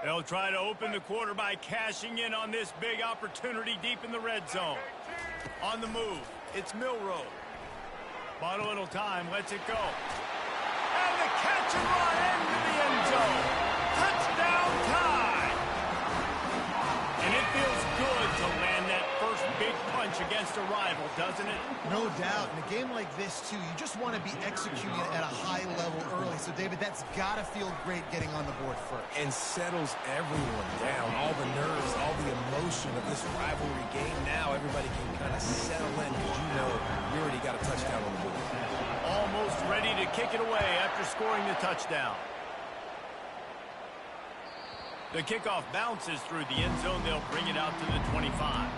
They'll try to open the quarter by cashing in on this big opportunity deep in the red zone. On the move, it's Milroe. Bought a little time, lets it go. And the catch and run into the end zone. Touchdown tie. And it feels good to land that first big punch against a rival, doesn't it? No doubt. In a game like this, too, you just want to be executing at a high level early. So, David, that's got to feel great getting on the board first. And settles everyone down. All the nerves, all the emotion of this rivalry game. Now everybody can kind of settle in because you know you already got a touchdown on the board. Almost ready to kick it away after scoring the touchdown. The kickoff bounces through the end zone. They'll bring it out to the 25.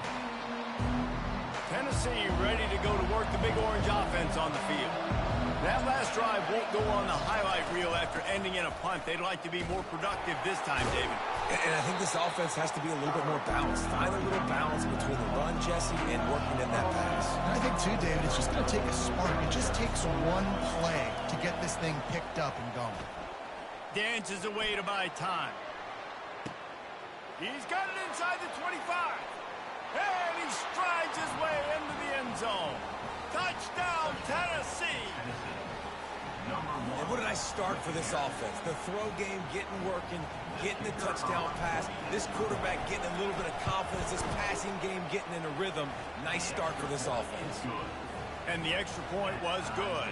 Tennessee ready to go to work the big orange offense on the field. That last drive won't go on the highlight reel after ending in a punt. They'd like to be more productive this time, David. And I think this offense has to be a little bit more balanced. Find a little balance between the run, Jesse, and working in that pass. And I think, too, David, it's just going to take a spark. It just takes one play to get this thing picked up and going. Dances away to buy time. He's got it inside the 25. And he strides his way into the end zone. Touchdown, Tennessee. And what did I start for this offense? The throw game getting working, getting the touchdown pass. This quarterback getting a little bit of confidence. This passing game getting in a rhythm. Nice start for this offense. And the extra point was good.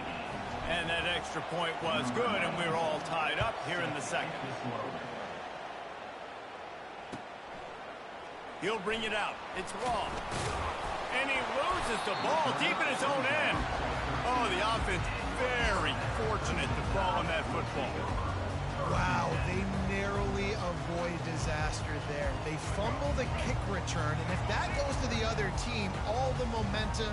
And that extra point was good, and we're all tied up here in the second. He'll bring it out. It's long. And he loses the ball deep in his own end. Oh, the offense very fortunate to fall on that football. Wow, they narrowly avoid disaster there. They fumble the kick return, and if that goes to the other team, all the momentum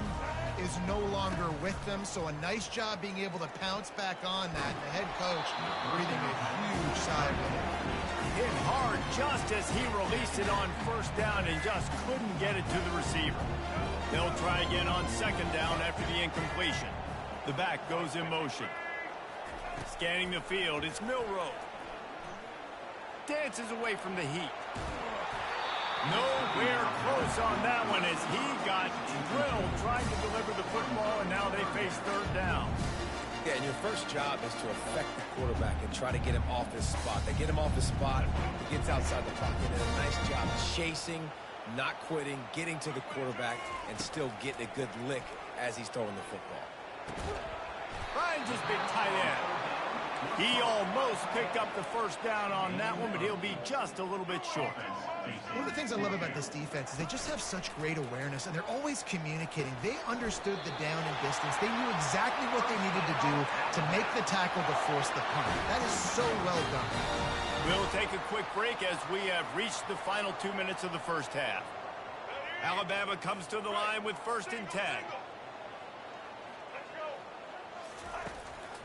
is no longer with them. So a nice job being able to pounce back on that. The head coach breathing a huge sigh of relief. Hit hard just as he released it on first down and just couldn't get it to the receiver. They'll try again on second down after the incompletion. The back goes in motion. Scanning the field, it's Milroe. Dances away from the heat. Nowhere close on that one as he got drilled trying to deliver the football, and now they face third down. Yeah, and your first job is to affect the quarterback and try to get him off his spot. They get him off his spot, he gets outside the pocket, and a nice job chasing, not quitting, getting to the quarterback, and still getting a good lick as he's throwing the football. Ryan just big tight end. He almost picked up the first down on that one, but he'll be just a little bit short. One of the things I love about this defense is they just have such great awareness, and they're always communicating. They understood the down and distance. They knew exactly what they needed to do to make the tackle to force the punt. That is so well done. We'll take a quick break as we have reached the final 2 minutes of the first half. Alabama comes to the line with 1st and 10.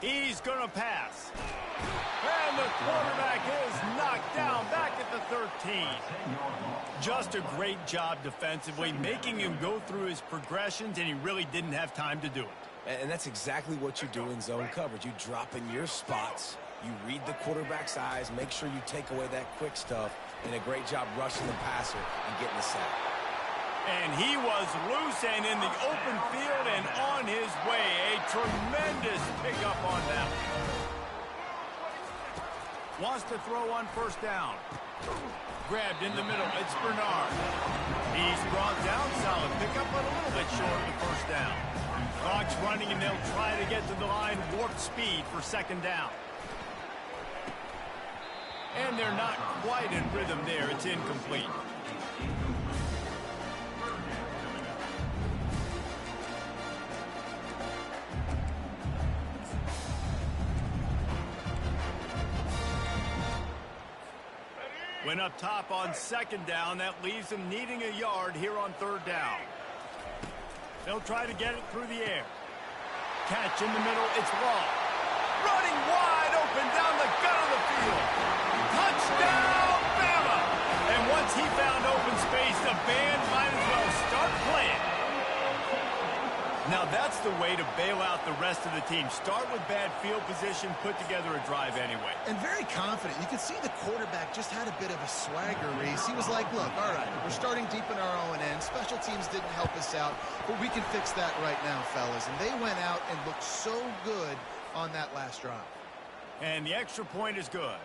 He's going to pass. And the quarterback is knocked down back at the 13. Just a great job defensively, making him go through his progressions, and he really didn't have time to do it. And that's exactly what you do in zone coverage. You drop in your spots, you read the quarterback's eyes, make sure you take away that quick stuff, and a great job rushing the passer and getting the sack. And he was loose and in the open field and on his way. A tremendous pickup on that one. Wants to throw on first down. Grabbed in the middle. It's Bernard. He's brought down. Solid pickup, but a little bit short of the first down. Clock's running, and they'll try to get to the line. Warp speed for second down. And they're not quite in rhythm there. It's incomplete. Went up top on second down. That leaves them needing a yard here on third down. They'll try to get it through the air. Catch in the middle. It's Law. Running wide open down the gut of the field. Touchdown, Bama! And once he found open space, the band might as well start playing. Now that's the way to bail out the rest of the team. Start with bad field position, put together a drive anyway. And very confident. You could see the quarterback just had a bit of a swagger, Reese. He was like, look, all right, we're starting deep in our own end. Special teams didn't help us out, but we can fix that right now, fellas. And they went out and looked so good on that last drive. And the extra point is good.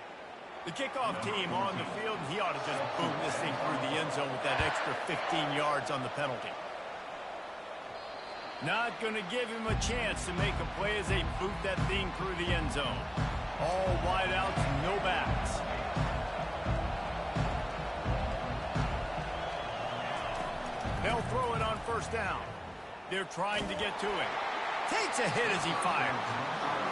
The kickoff team on the field, and he ought to just boom this thing through the end zone with that extra 15 yards on the penalty. Not going to give him a chance to make a play as they boot that thing through the end zone. All wideouts, no backs. They'll throw it on first down. They're trying to get to it. Takes a hit as he fires.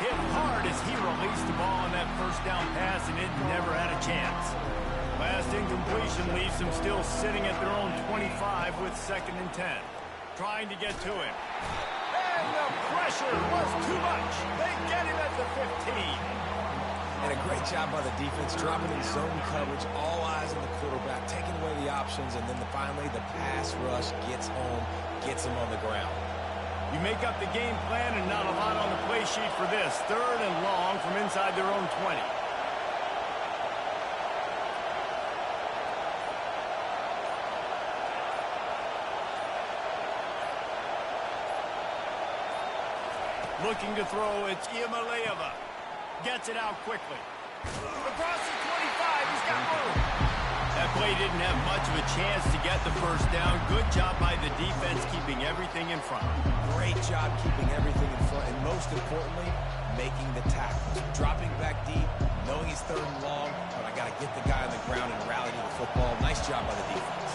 Hit hard as he released the ball on that first down pass, and it never had a chance. Last incompletion leaves them still sitting at their own 25 with 2nd and 10. Trying to get to him. And the pressure was too much. They get him at the 15. And a great job by the defense, dropping in zone coverage, all eyes on the quarterback, taking away the options, and then finally the pass rush gets home, gets him on the ground. You make up the game plan and not a lot on the play sheet for this. 3rd and long from inside their own 20. Looking to throw, it's Iamaleava. Gets it out quickly. Across the 25, he's got room. That play didn't have much of a chance to get the first down. Good job by the defense keeping everything in front. Great job keeping everything in front, and most importantly, making the tackles. Dropping back deep, knowing he's 3rd and long, but I got to get the guy on the ground and rally to the football. Nice job by the defense.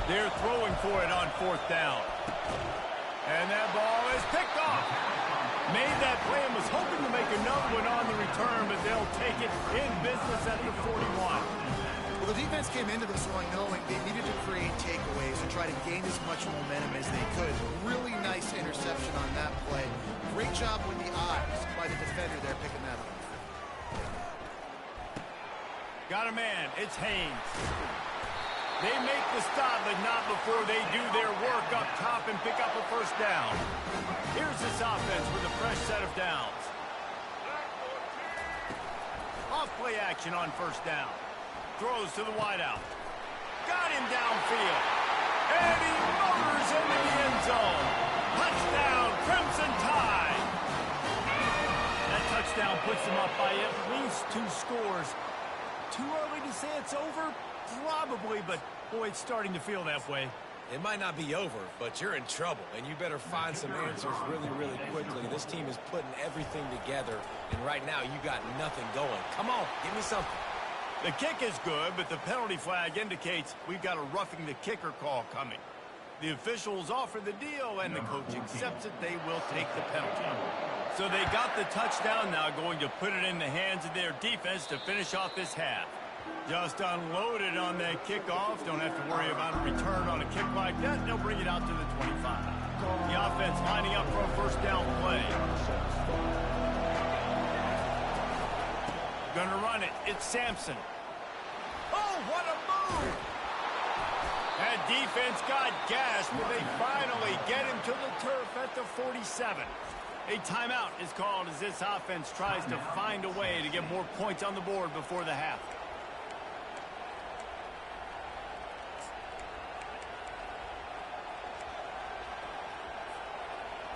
They're throwing for it on 4th down. And that ball is picked off. Made that play and was hoping to make another one on the return, but they'll take it in business at the 41. Well, the defense came into this one knowing they needed to create takeaways and try to gain as much momentum as they could. Really nice interception on that play. Great job with the eyes by the defender there picking that up. Got a man. It's Haynes. They make the stop, but not before they do their work up top and pick up a first down. Here's this offense with a fresh set of downs. Off play action on first down. Throws to the wideout. Got him downfield. And he motors into the end zone. Touchdown, Crimson Tide. That touchdown puts them up by at least 2 scores. Too early to say it's over? Probably, but boy, it's starting to feel that way. It might not be over, but you're in trouble, and you better find some answers really, really quickly. This team is putting everything together, and right now you got nothing going. Come on, give me something. The kick is good, but the penalty flag indicates we've got a roughing the kicker call coming. The officials offer the deal, and the coach accepts it. They will take the penalty. So they got the touchdown now, going to put it in the hands of their defense to finish off this half. Just unloaded on that kickoff. Don't have to worry about a return on a kick like that. They'll bring it out to the 25. The offense lining up for a first down play. Gonna run it. It's Sampson. Oh, what a move! That defense got gashed, but they finally get him to the turf at the 47. A timeout is called as this offense tries to find a way to get more points on the board before the half.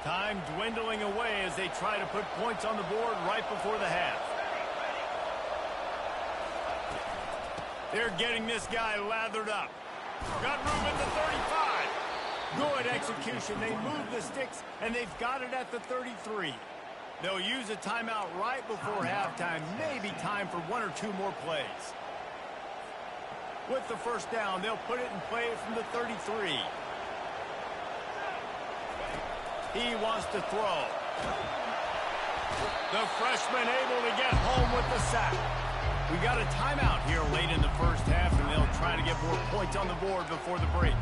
Time dwindling away as they try to put points on the board right before the half. They're getting this guy lathered up. Got room at the 35. Good execution. They move the sticks, and they've got it at the 33. They'll use a timeout right before halftime. Maybe time for 1 or 2 more plays. With the first down, they'll put it in play from the 33. He wants to throw. The freshman able to get home with the sack. We got a timeout here late in the first half, and they'll try to get more points on the board before the break.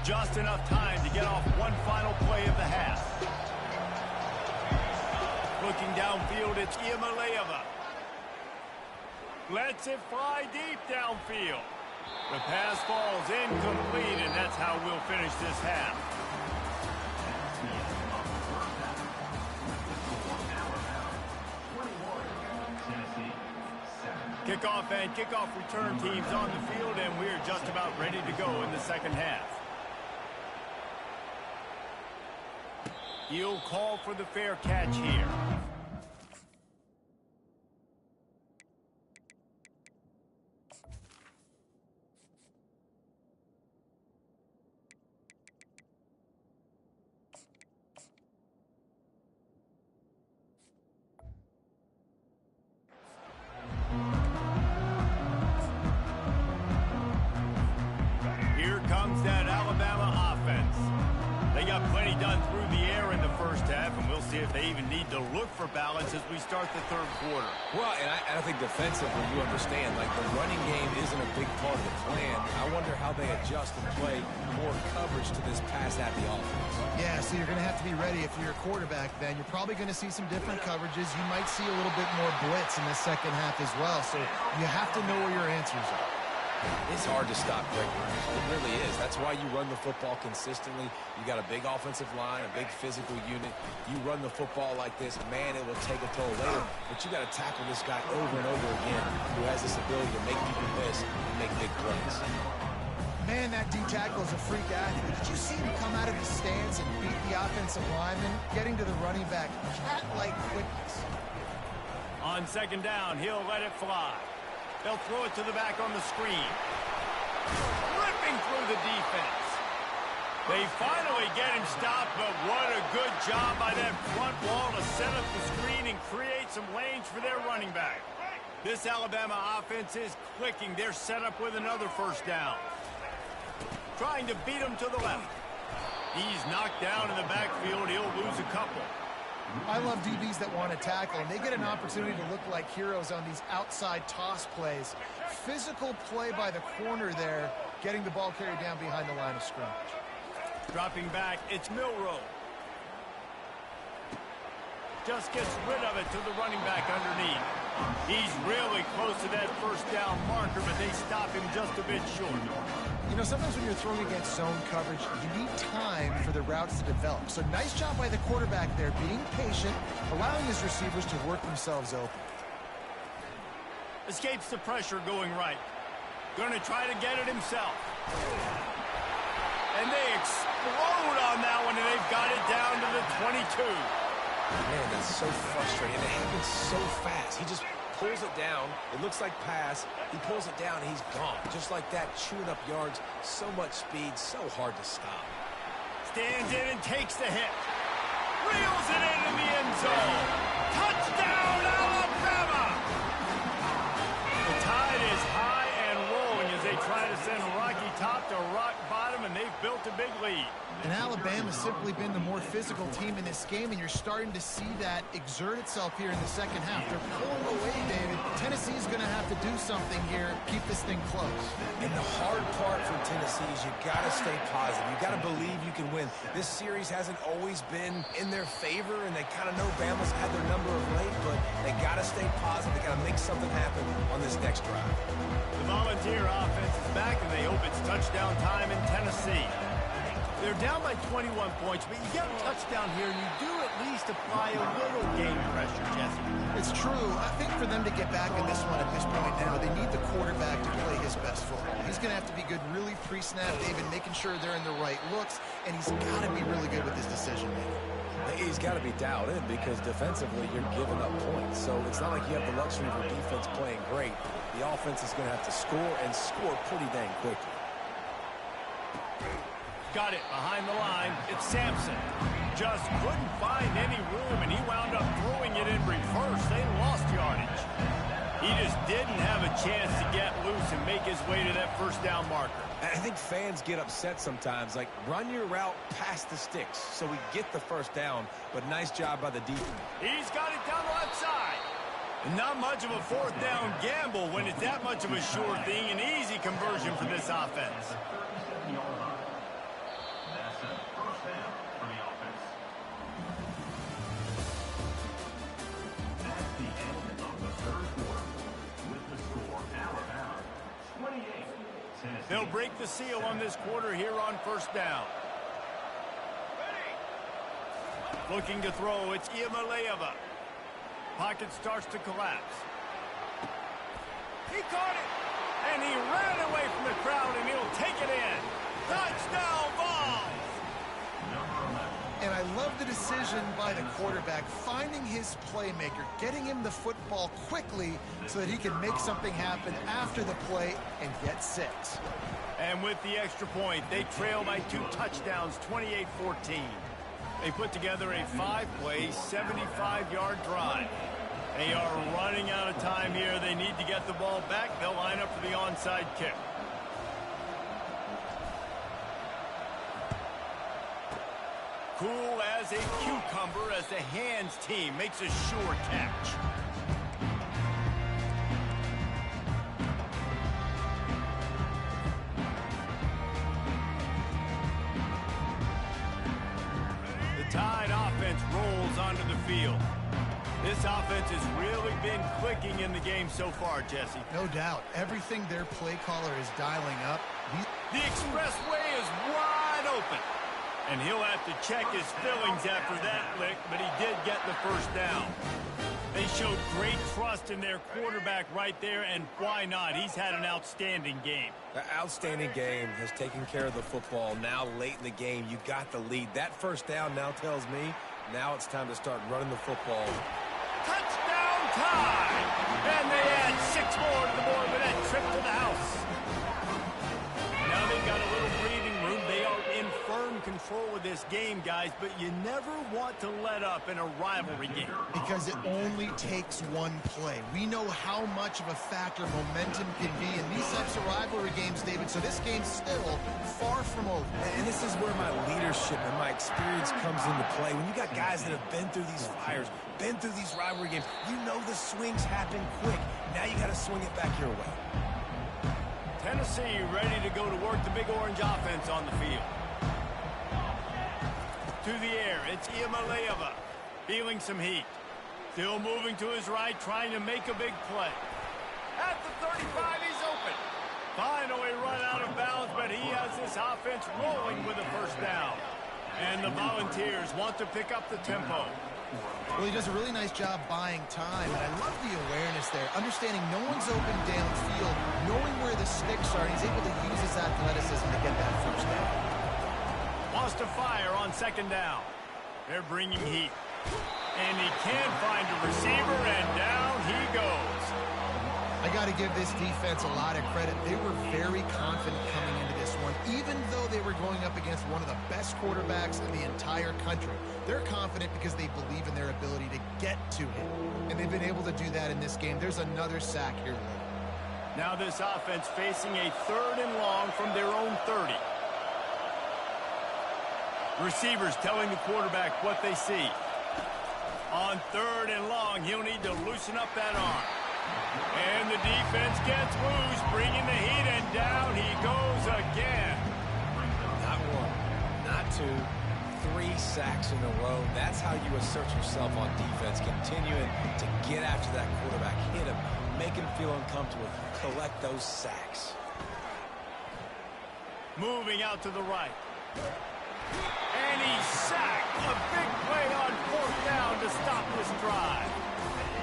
Just enough time to get off one final play of the half. Looking downfield, it's Iamaleava. Lets it fly deep downfield. The pass falls incomplete, and that's how we'll finish this half. Kickoff and kickoff return teams on the field, and we're just about ready to go in the second half. He'll call for the fair catch here. Here comes that Alabama offense. They got plenty done through the air in the first half, and we'll see if they even need to look for balance as we start the third quarter. Well, and I think defensively, you understand, like the running game isn't a big part of the plan. I wonder how they adjust and play more coverage to this pass-happy offense. Yeah, so you're going to have to be ready if you're a quarterback then. You're probably going to see some different coverages. You might see a little bit more blitz in the second half as well, so you have to know where your answers are. It's hard to stop Greg Burns. It really is. That's why you run the football consistently. You got a big offensive line, a big physical unit. You run the football like this, man, it will take a toll later. But you got to tackle this guy over and over again who has this ability to make people miss and make big plays. Man, that D tackle is a freak athlete. Did you see him come out of his stance and beat the offensive lineman, getting to the running back? Cat-like quickness. On second down, he'll let it fly. They'll throw it to the back on the screen. Ripping through the defense. They finally get him stopped, but what a good job by that front wall to set up the screen and create some lanes for their running back. This Alabama offense is clicking. They're set up with another first down. Trying to beat him to the left. He's knocked down in the backfield. He'll lose a couple. I love DBs that want to tackle, and they get an opportunity to look like heroes on these outside toss plays. Physical play by the corner there, getting the ball carried down behind the line of scrimmage. Dropping back, it's Milroe. Just gets rid of it to the running back underneath. He's really close to that first down marker, but they stop him just a bit short. You know, sometimes when you're throwing against zone coverage, you need time for the routes to develop. So nice job by the quarterback there, being patient, allowing his receivers to work themselves open. Escapes the pressure going right. Going to try to get it himself. And they explode on that one, and they've got it down to the 22. Man, that's so frustrating. It happens so fast. He just pulls it down. It looks like pass. He pulls it down, and he's gone. Just like that, chewing up yards. So much speed, so hard to stop. Stands in and takes the hit. Reels it into the end zone. Touchdown, Alabama! The tide is high and rolling as they try to send Rocky Top to rock bottom, and they've built a big lead. And Alabama's simply been the more physical team in this game, and you're starting to see that exert itself here in the second half. They're pulling away, David. Tennessee's going to have to do something here, keep this thing close. And the hard part for Tennessee is you got to stay positive. You got to believe you can win. This series hasn't always been in their favor, and they kind of know Bama's had their number of late, but they got to stay positive. They got to make something happen on this next drive. The Volunteer offense is back, and they hope it's touchdown time in Tennessee. They're down by 21 points, but you get a touchdown here, and you do at least apply a little game pressure, Jesse. It's true. I think for them to get back in this one at this point now, they need the quarterback to play his best football. He's going to have to be good really pre-snap, David, making sure they're in the right looks, and he's got to be really good with his decision-making. He's got to be dialed in because defensively you're giving up points. So it's not like you have the luxury of your defense playing great. The offense is going to have to score and score pretty dang quickly. Got it behind the line. It's Sampson. Just couldn't find any room, and he wound up throwing it in reverse. They lost yardage. He just didn't have a chance to get loose and make his way to that first down marker. I think fans get upset sometimes, like run your route past the sticks so we get the first down, but nice job by the defense. He's got it down the left side. Not much of a fourth down gamble when it's that much of a sure thing, an easy conversion for this offense. They'll break the seal on this quarter here on first down. Looking to throw, it's Iamaleava. Pocket starts to collapse. He caught it, and he ran away from the crowd, and he'll take it in. Touchdown, Vols! And I love the decision by the quarterback, finding his playmaker, getting him the football quickly so that he can make something happen after the play and get 6. And with the extra point, they trail by 2 touchdowns, 28-14. They put together a 5-play, 75-yard drive. They are running out of time here. They need to get the ball back. They'll line up for the onside kick. Cool as a cucumber as the hands team makes a sure catch. The Tide offense rolls onto the field. This offense has really been clicking in the game so far, Jesse. No doubt. Everything their play caller is dialing up. The expressway is wide open. And he'll have to check his fillings after that lick, but he did get the first down. They showed great trust in their quarterback right there, and why not? He's had an outstanding game. The outstanding game has taken care of the football. Now, late in the game, you got the lead. That first down now tells me now it's time to start running the football. Touchdown time! And they add 6 more to the board with that trip to the house. Now they've got a little breathing room. They are in firm control of this game, guys, but you never want to let up in a rivalry game. Because it only takes one play. We know how much of a factor momentum can be in these types of rivalry games, David, so this game's still far from over. And this is where my leadership and my experience comes into play. When you got guys that have been through these fires, been through these rivalry games, you know the swings happen quick. Now you got to swing it back your way. Tennessee ready to go to work the Big Orange offense on the field. To the air, it's Iamaleava, feeling some heat. Still moving to his right, trying to make a big play. At the 35, he's open. Finally run out of bounds, but he has this offense rolling with a first down. And the Volunteers want to pick up the tempo. Well, he does a really nice job buying time, and I love the awareness there, understanding no one's open downfield, knowing where the sticks are, and he's able to use his athleticism to get that first down. Wants to fire on second down. They're bringing heat. And he can't find a receiver, and down he goes. I got to give this defense a lot of credit. They were very confident coming into this one, even though they were going up against one of the best quarterbacks in the entire country. They're confident because they believe in their ability to get to him, and they've been able to do that in this game. There's another sack here late. Now this offense facing a 3rd and long from their own 30. Receivers telling the quarterback what they see. On 3rd and long, he'll need to loosen up that arm. And the defense gets loose, bringing the heat, and down he goes again. Not 1, not 2, 3 sacks in a row. That's how you assert yourself on defense, continuing to get after that quarterback, hit him, make him feel uncomfortable, collect those sacks. Moving out to the right. And he's sacked. A big play on 4th down to stop this drive.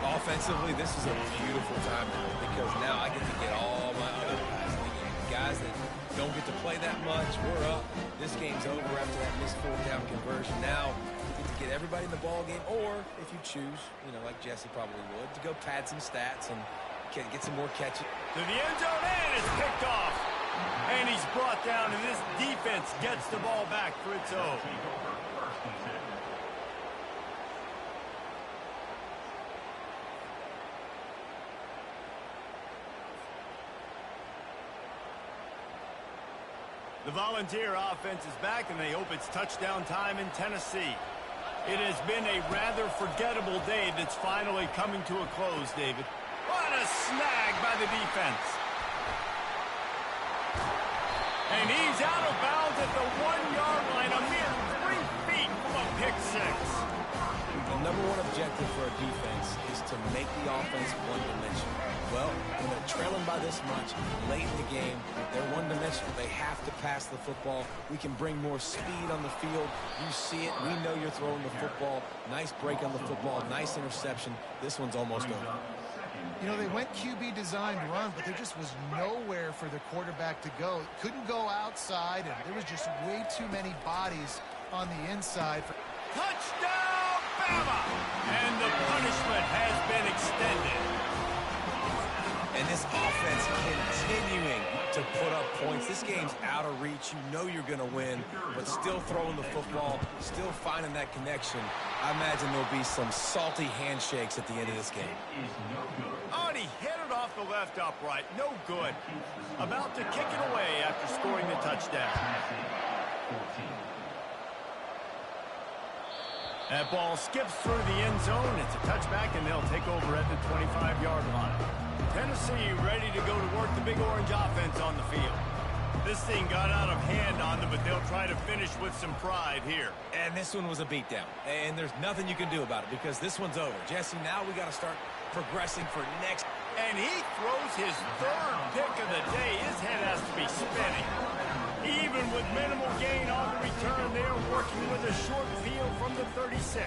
Offensively, this is a beautiful time because now I get to get all my other guys in the game. Guys that don't get to play that much, we're up. This game's over after that missed 4th down conversion. Now, you get to get everybody in the ball game, or if you choose, you know, like Jesse probably would, to go pad some stats and get some more catches. To the end zone, and it's picked off. And he's brought down, and this defense gets the ball back for its own. The Volunteer offense is back, and they hope it's touchdown time in Tennessee. It has been a rather forgettable day that's finally coming to a close, David. What a snag by the defense. And he's out of bounds at the 1-yard line, a mere 3 feet from a pick six. The #1 objective for for a defense is to make the offense one-dimensional. Well, when they're trailing by this much, late in the game, they're one-dimensional. They have to pass the football. We can bring more speed on the field. You see it. We know you're throwing the football. Nice break on the football. Nice interception. This one's almost over. You know, they went QB designed run, but there just was nowhere for the quarterback to go. Couldn't go outside, and there was just way too many bodies on the inside. Touchdown, Bama! And the punishment has been extended. And this offense continuing to put up points. This game's out of reach. You know you're going to win, but still throwing the football, still finding that connection. I imagine there'll be some salty handshakes at the end of this game. Oh, and he hit it off the left upright. No good. About to kick it away after scoring the touchdown. That ball skips through the end zone. It's a touchback, and they'll take over at the 25-yard line. Tennessee ready to go to work the Big Orange offense on the field. This thing got out of hand on them, but they'll try to finish with some pride here. And this one was a beatdown. And there's nothing you can do about it because this one's over. Jesse, now we got to start progressing for next. And he throws his third pick of the day. His head has to be spinning. Even with minimal gain on the return, they are working with a short field from the 36.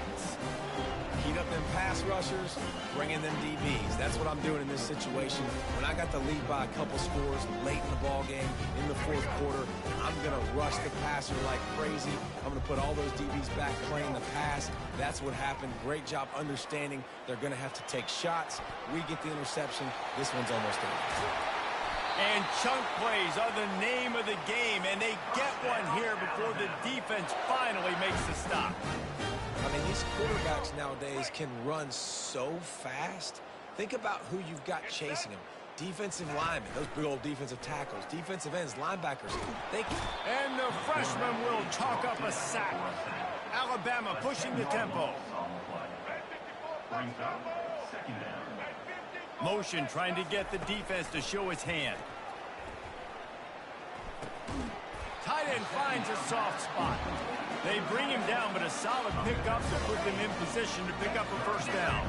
Heat up them pass rushers, bring in them DBs. That's what I'm doing in this situation. When I got the lead by a couple scores late in the ball game, in the fourth quarter, I'm going to rush the passer like crazy. I'm going to put all those DBs back playing the pass. That's what happened. Great job understanding they're going to have to take shots. We get the interception. This one's almost over. And chunk plays are the name of the game, and they get one here before the defense finally makes the stop. I mean, these quarterbacks nowadays can run so fast. Think about who you've got chasing them. Defensive linemen, those big old defensive tackles, defensive ends, linebackers. And the freshman will chalk up a sack. Alabama pushing the tempo. Motion trying to get the defense to show its hand. Tight end finds a soft spot. They bring him down, but a solid pickup to put them in position to pick up a first down.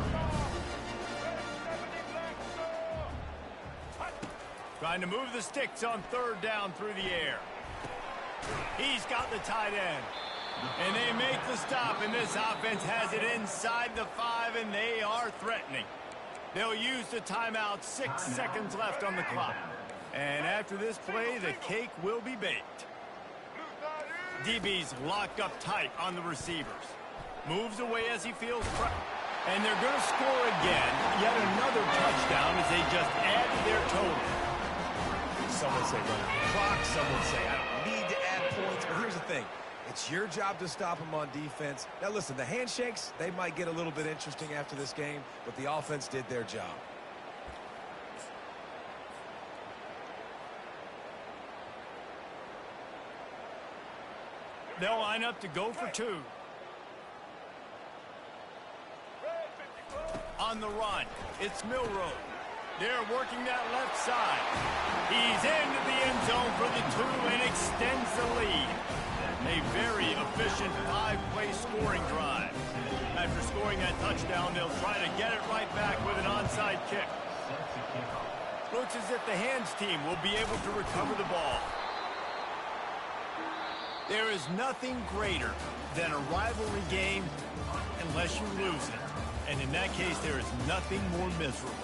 Trying to move the sticks on third down through the air. He's got the tight end. And they make the stop, and this offense has it inside the 5, and they are threatening. They'll use the timeout, 6 seconds left on the clock. And after this play, the cake will be baked. DB's locked up tight on the receivers. Moves away as he feels pressure. And they're going to score again. Yet another touchdown as they just add to their total. Some would say run the clock. Some would say I don't need to add points. But here's the thing. It's your job to stop them on defense. Now, listen, the handshakes, they might get a little bit interesting after this game, but the offense did their job. They'll line up to go for 2. On the run, it's Milroe. They're working that left side. He's into the end zone for the 2 and extends the lead. A very efficient 5-play scoring drive. After scoring that touchdown, they'll try to get it right back with an onside kick. Looks as if the hands team will be able to recover the ball. There is nothing greater than a rivalry game unless you lose it. And in that case, there is nothing more miserable.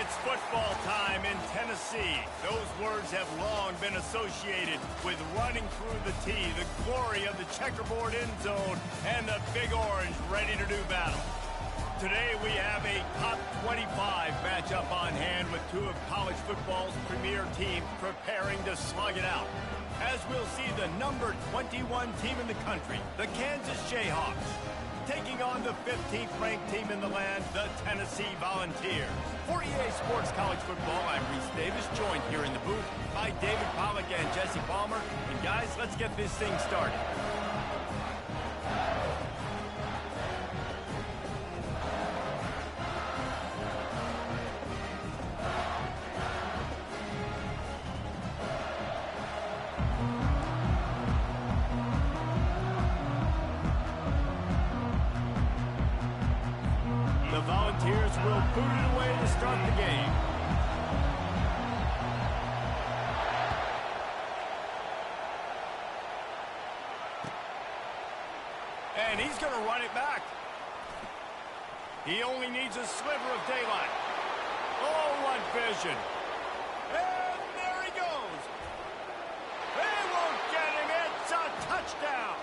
It's football time in Tennessee. Those words have long been associated with running through the tee, the glory of the checkerboard end zone, and the Big Orange ready to do battle. Today we have a top 25 matchup on hand with two of college football's premier teams preparing to slug it out. As we'll see the number 21 team in the country, the Kansas Jayhawks, taking on the 15th ranked team in the land, the Tennessee Volunteers. For EA Sports College Football, I'm Reese Davis, joined here in the booth by David Pollack and Jesse Palmer. And guys, let's get this thing started. The Volunteers will boot it away to start the game. And he's going to run it back. He only needs a sliver of daylight. Oh, what vision. And there he goes. They won't get him. It's a touchdown.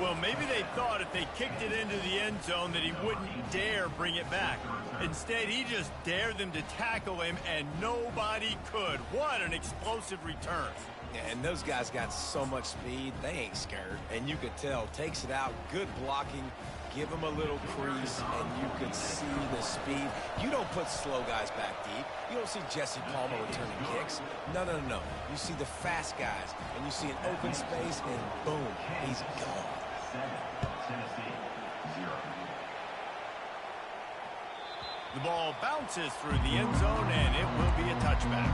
Well, maybe they thought if they kicked it into the end zone that he wouldn't dare bring it back. Instead, he just dared them to tackle him, and nobody could. What an explosive return. Yeah, and those guys got so much speed, they ain't scared. And you could tell, takes it out, good blocking, give him a little crease, and you could see the speed. You don't put slow guys back deep. You don't see Jesse Palmer returning kicks. No, no, no, no. You see the fast guys, and you see an open space, and boom, he's gone. Tennessee, 0. The ball bounces through the end zone, and it will be a touchback.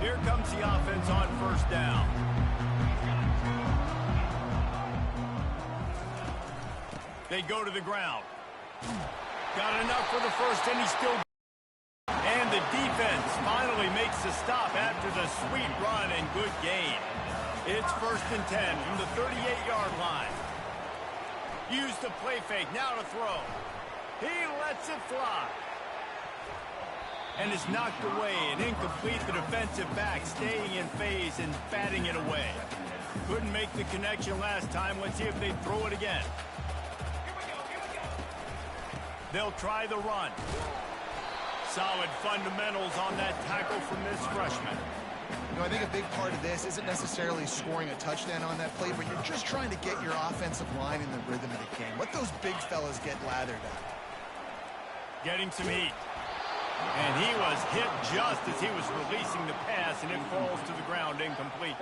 Here comes the offense on first down. They go to the ground. Got enough for the first, and he's still... And the defense finally makes the stop after the sweet run and good gain. It's 1st and 10 from the 38-yard line. Use the play fake, now to throw. He lets it fly. And it's knocked away and incomplete. The defensive back staying in phase and batting it away. Couldn't make the connection last time. Let's see if they throw it again. They'll try the run. Solid fundamentals on that tackle from this freshman. You know, I think a big part of this isn't necessarily scoring a touchdown on that play, but you're just trying to get your offensive line in the rhythm of the game. Let those big fellas get lathered up. Getting some heat. And he was hit just as he was releasing the pass, and it falls to the ground incomplete.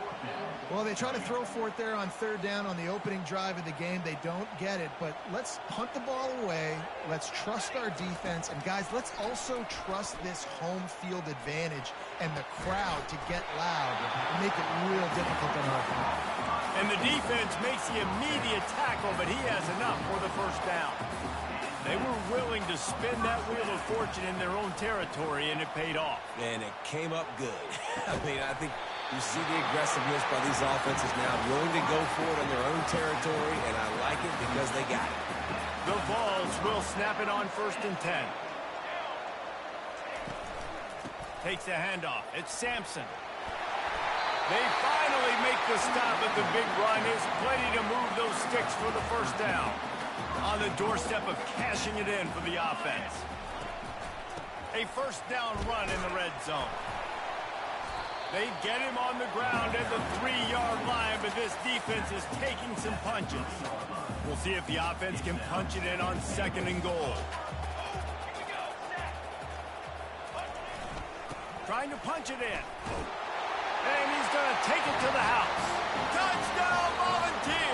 Well, they try to throw for it there on 3rd down on the opening drive of the game. They don't get it, but let's punt the ball away. Let's trust our defense. And, guys, let's also trust this home field advantage and the crowd to get loud and make it real difficult on our opponent. And the defense makes the immediate tackle, but he has enough for the first down. They were willing to spin that wheel of fortune in their own territory, and it paid off. And it came up good. I mean, I think you see the aggressiveness by these offenses now, willing to go for it in their own territory, and I like it because they got it. The Vols will snap it on 1st and 10. Takes a handoff. It's Sampson. They finally make the stop at the big run. Is plenty to move those sticks for the first down. On the doorstep of cashing it in for the offense. A 1st down run in the red zone. They get him on the ground at the 3-yard line, but this defense is taking some punches. We'll see if the offense can punch it in on 2nd and goal. Trying to punch it in. And he's going to take it to the house. Touchdown, Volunteers!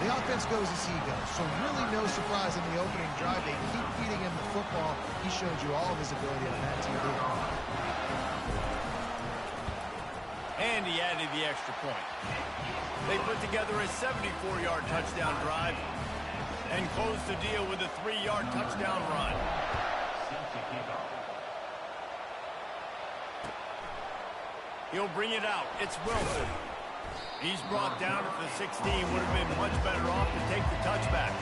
The offense goes as he goes, so really no surprise in the opening drive. They keep feeding him the football. He showed you all of his ability on that TV. And he added the extra point. They put together a 74-yard touchdown drive and closed the deal with a 3-yard touchdown run. He'll bring it out. It's Wilson. He's brought down at the 16. Would have been much better off to take the touchback.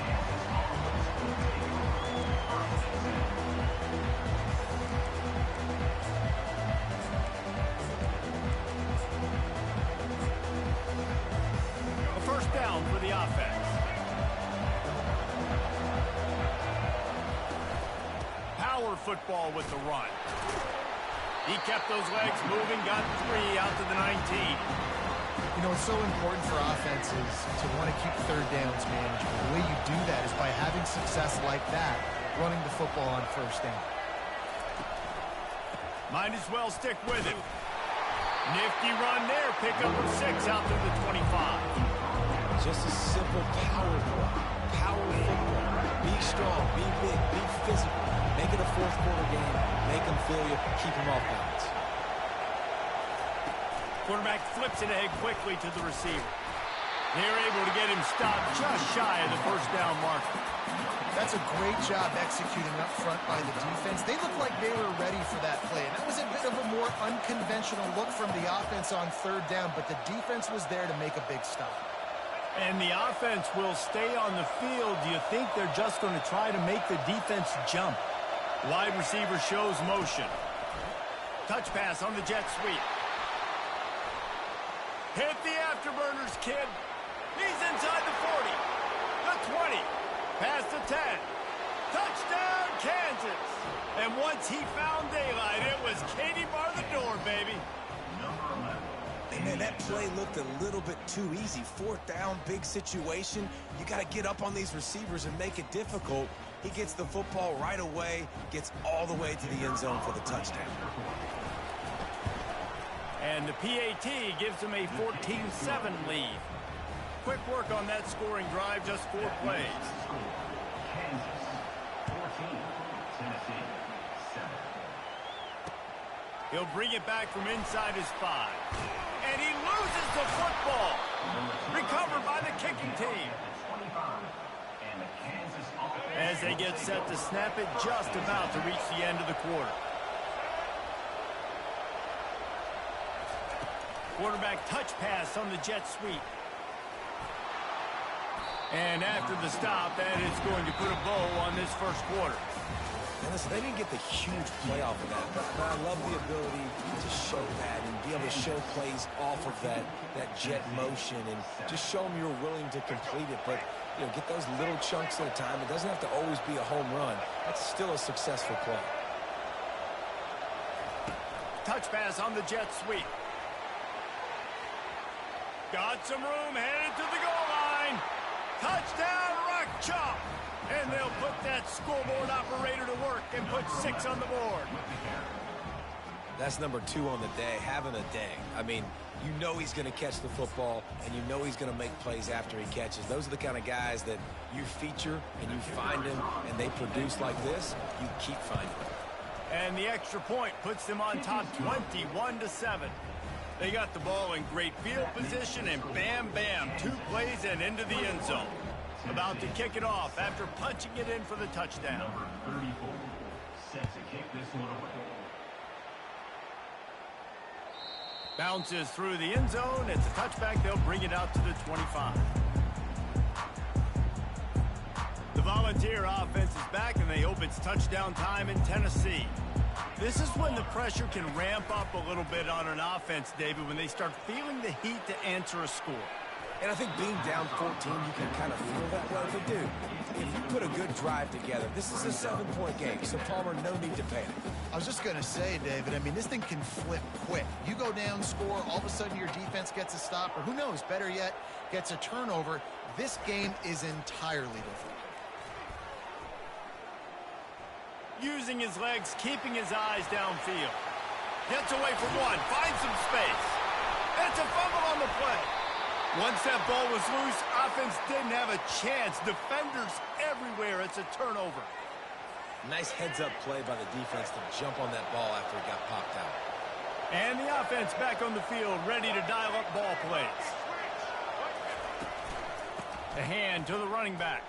A first down for the offense. Power football with the run. He kept those legs moving, got 3 out to the 19. You know, it's so important for offenses to want to keep third downs manageable. The way you do that is by having success like that, running the football on first down. Might as well stick with him. Nifty run there. Pick up of 6 out to the 25. Just a simple power play. Power football. Be strong, be big, be physical. Make it a fourth quarter game. Make them feel you. Keep them off balance. Quarterback flips it ahead quickly to the receiver. They're able to get him stopped just shy of the first down marker. That's a great job executing up front by the defense. They looked like they were ready for that play. And that was a bit of a more unconventional look from the offense on third down, but the defense was there to make a big stop. And the offense will stay on the field. Do you think they're just going to try to make the defense jump? Wide receiver shows motion. Touch pass on the jet sweep. Hit the afterburners, kid. He's inside the 40. The 20. Past the 10. Touchdown, Kansas. And once he found daylight, it was Katie bar the door, baby. And man, that play looked a little bit too easy. Fourth down, big situation. You got to get up on these receivers and make it difficult. He gets the football right away, gets all the way to the end zone for the touchdown. And the PAT gives them a 14-7 lead. Quick work on that scoring drive, just 4 plays. Kansas 14, Tennessee 7. He'll bring it back from inside his 5. And he loses the football. Recovered by the kicking team. As they get set to snap it, just about to reach the end of the quarter. Quarterback touch pass on the jet sweep. And after the stop, that is going to put a bow on this first quarter. And listen, they didn't get the huge play off of that, but I love the ability to show that and be able to show plays off of that jet motion and just show them you're willing to complete it. But, you know, get those little chunks at a time. It doesn't have to always be a home run. That's still a successful play. Touch pass on the jet sweep. Got some room, headed to the goal line. Touchdown, Rock Chalk. And they'll put that scoreboard operator to work and put 6 on the board. That's number 2 on the day, having a day. I mean, you know he's going to catch the football, and you know he's going to make plays after he catches. Those are the kind of guys that you feature and you find them, and they produce like this, you keep finding them. And the extra point puts them on top 21-7. They got the ball in great field position, and bam, bam, 2 plays and into the end zone. About to kick it off after punching it in for the touchdown. Number 34, set to kick this one away. Bounces through the end zone. It's a touchback. They'll bring it out to the 25. The Volunteer offense is back, and they hope it's touchdown time in Tennessee. This is when the pressure can ramp up a little bit on an offense, David, when they start feeling the heat to answer a score. And I think being down 14, you can kind of feel that way. But, dude, if you put a good drive together, this is a 7-point game, so Palmer, no need to panic. I was just going to say, David, I mean, this thing can flip quick. You go down, score, all of a sudden your defense gets a stop, or who knows, better yet, gets a turnover. This game is entirely different. Using his legs, keeping his eyes downfield. Gets away from one, finds some space. It's a fumble on the play. Once that ball was loose, offense didn't have a chance. Defenders everywhere. It's a turnover. Nice heads-up play by the defense to jump on that ball after it got popped out. And the offense back on the field, ready to dial up ball plays. The hand to the running back.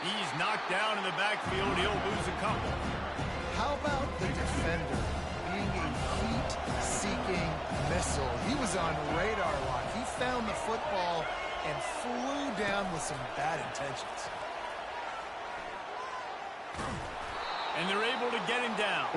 He's knocked down in the backfield. He'll lose a couple. How about the defender being a heat-seeking missile? He was on radar found the football and flew down with some bad intentions. And they're able to get him down.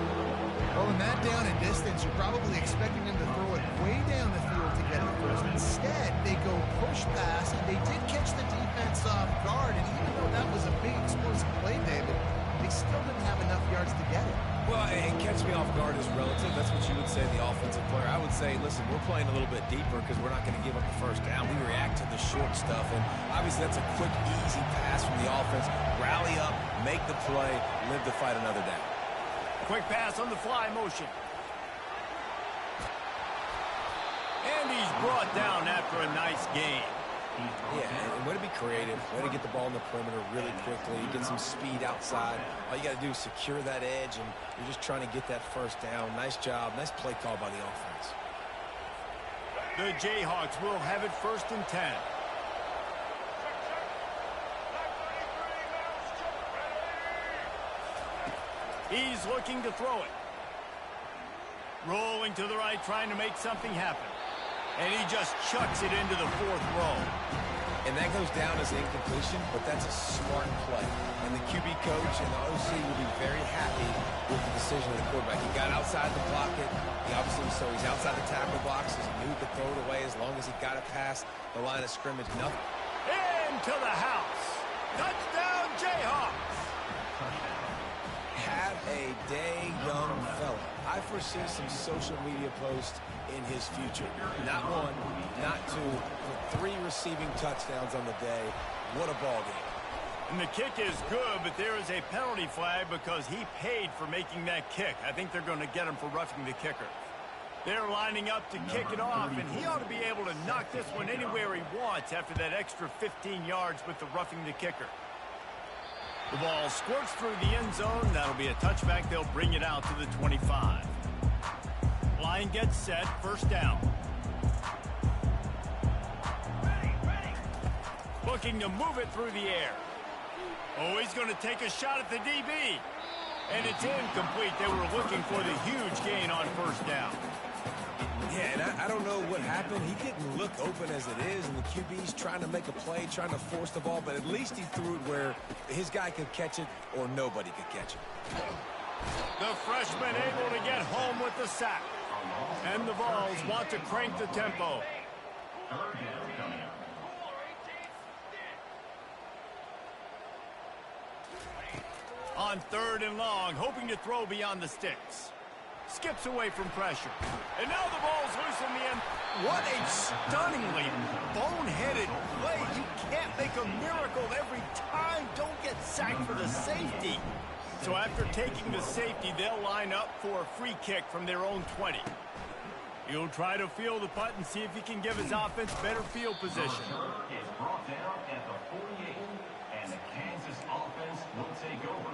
Well, in that down and distance, you're probably expecting him to throw it way down the field to get it first. Instead, they go push pass, and they did catch the defense off guard. And even though that was a big explosive play, David, they still didn't have enough yards to get it. Well, and catch me off guard is relative. That's what you would say, the offensive player. I would say, listen, we're playing a little bit deeper because we're not going to give up the first down. We react to the short stuff, and obviously that's a quick, easy pass from the offense. Rally up, make the play, live to fight another down. Quick pass on the fly motion. And he's brought down after a nice gain. Yeah, and way to be creative, way to get the ball in the perimeter really quickly, get some speed outside. All you got to do is secure that edge, and you're just trying to get that first down. Nice job, nice play call by the offense. The Jayhawks will have it 1st and 10. He's looking to throw it. Rolling to the right, trying to make something happen. And he just chucks it into the 4th row. And that goes down as an incompletion, but that's a smart play. And the QB coach and the OC will be very happy with the decision of the quarterback. He got outside the pocket. He obviously, so he's outside the tackle boxes. He knew to throw it away as long as he got it past the line of scrimmage. Nothing. Into the house. Touchdown, Jayhawks. Have a day, young fella. I foresee some social media posts in his future. Not 1, not 2, but 3 receiving touchdowns on the day. What a ball game. And the kick is good, but there is a penalty flag because he paid for making that kick. I think they're going to get him for roughing the kicker. They're lining up to kick it off, and he ought to be able to knock this one anywhere he wants after that extra 15 yards with the roughing the kicker. The ball squirts through the end zone. That'll be a touchback. They'll bring it out to the 25. Line gets set. 1st down. Looking to move it through the air. Oh, he's going to take a shot at the DB. And it's incomplete. They were looking for the huge gain on 1st down. Yeah, and I don't know what happened. He didn't look open as it is, and the QB's trying to make a play, trying to force the ball, but at least he threw it where his guy could catch it or nobody could catch it. The freshman able to get home with the sack. And the Vols want to crank the tempo. 3rd down coming up. On 3rd and long, hoping to throw beyond the sticks. Skips away from pressure. And now the ball's loose in the end. What a stunningly boneheaded play. You can't make a miracle every time. Don't get sacked for the safety. So after taking the safety, they'll line up for a free kick from their own 20. He'll try to field the punt and see if he can give his offense better field position. Is brought down at the 48, and the Kansas offense will take over.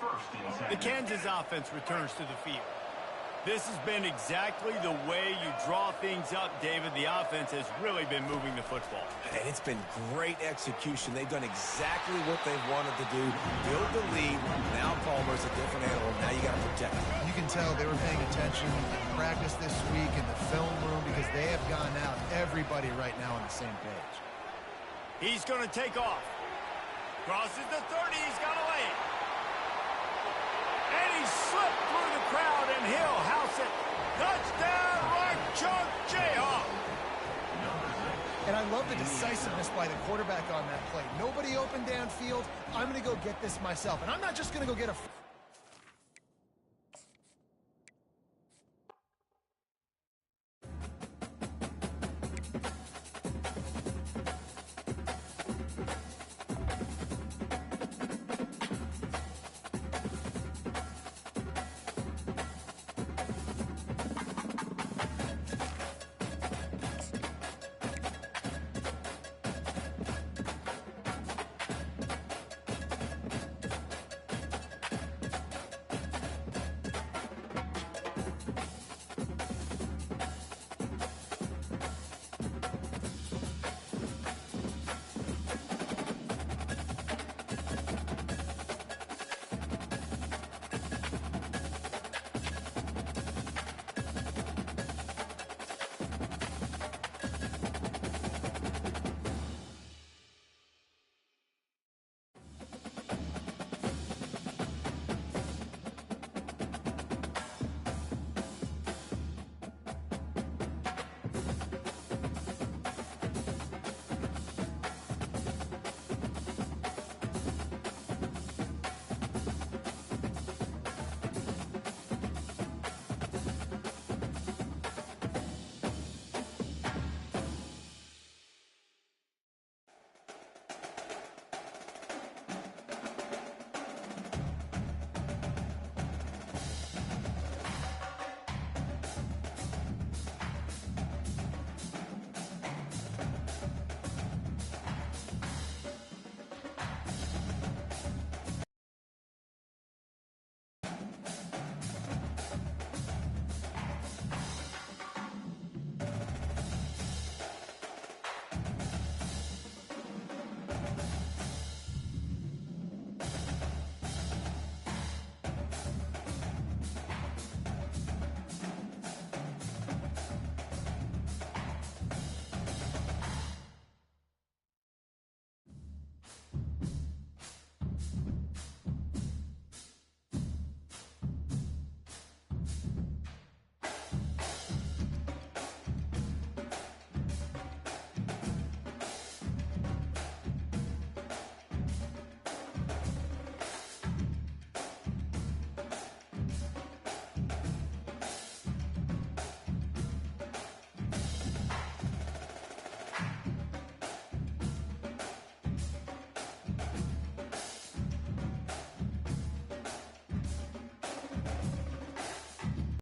1st and 10. The Kansas offense returns to the field. This has been exactly the way you draw things up, David. The offense has really been moving the football. And it's been great execution. They've done exactly what they've wanted to do. Build the lead. Now Palmer's a different animal. Now you got to protect him. You can tell they were paying attention in practice this week in the film room because they have gone out, everybody right now on the same page. He's going to take off. Crosses the 30. He's got to lay it. And he slipped through the crowd, and he'll house it. Touchdown, Rock Chalk Jayhawk. And I love the decisiveness by the quarterback on that play. Nobody open downfield. I'm going to go get this myself. And I'm not just going to go get a